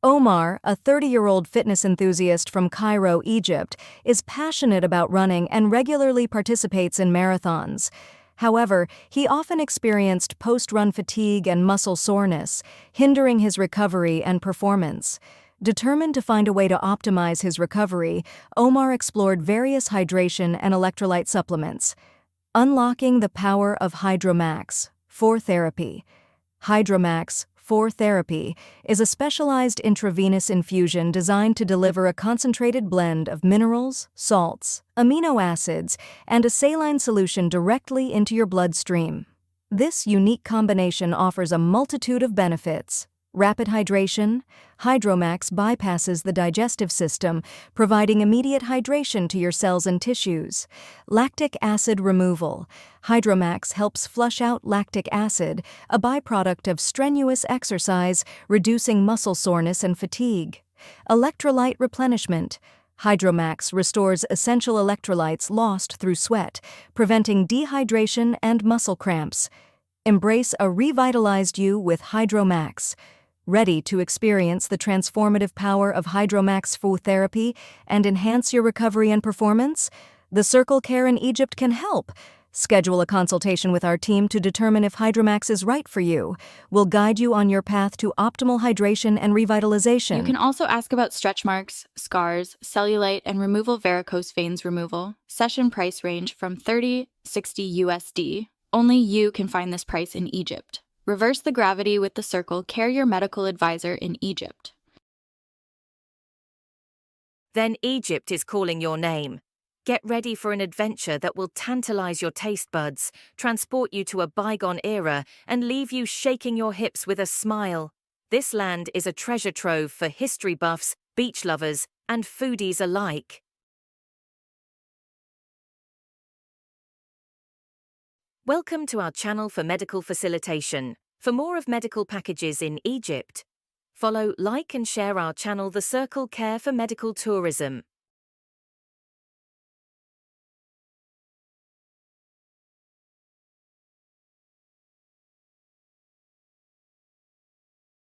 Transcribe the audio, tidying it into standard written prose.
Omar, a 30-year-old fitness enthusiast from Cairo, Egypt, is passionate about running and regularly participates in marathons. However, he often experienced post-run fatigue and muscle soreness, hindering his recovery and performance. Determined to find a way to optimize his recovery, Omar explored various hydration and electrolyte supplements. Unlocking the power of Hydromax IV Therapy. Hydromax IV Therapy is a specialized intravenous infusion designed to deliver a concentrated blend of minerals, salts, amino acids, and a saline solution directly into your bloodstream. This unique combination offers a multitude of benefits. Rapid hydration. Hydromax bypasses the digestive system, providing immediate hydration to your cells and tissues. Lactic Acid Removal. Hydromax helps flush out lactic acid, a byproduct of strenuous exercise, reducing muscle soreness and fatigue. Electrolyte Replenishment. Hydromax restores essential electrolytes lost through sweat, preventing dehydration and muscle cramps. Embrace a revitalized you with Hydromax. Ready to experience the transformative power of Hydromax IV Therapy and enhance your recovery and performance? The Circle Care in Egypt can help. Schedule a consultation with our team to determine if Hydromax is right for you. We'll guide you on your path to optimal hydration and revitalization. You can also ask about stretch marks, scars, cellulite, and removal varicose veins removal. Session price range from $30-60 USD. Only you can find this price in Egypt. Reverse the gravity with the Circle Care Your Medical Advisor in Egypt. Then Egypt is calling your name. Get ready for an adventure that will tantalize your taste buds, transport you to a bygone era, and leave you shaking your hips with a smile. This land is a treasure trove for history buffs, beach lovers, and foodies alike. Welcome to our channel for medical facilitation. For more of medical packages in Egypt, follow, like and share our channel The Circle Care for Medical Tourism.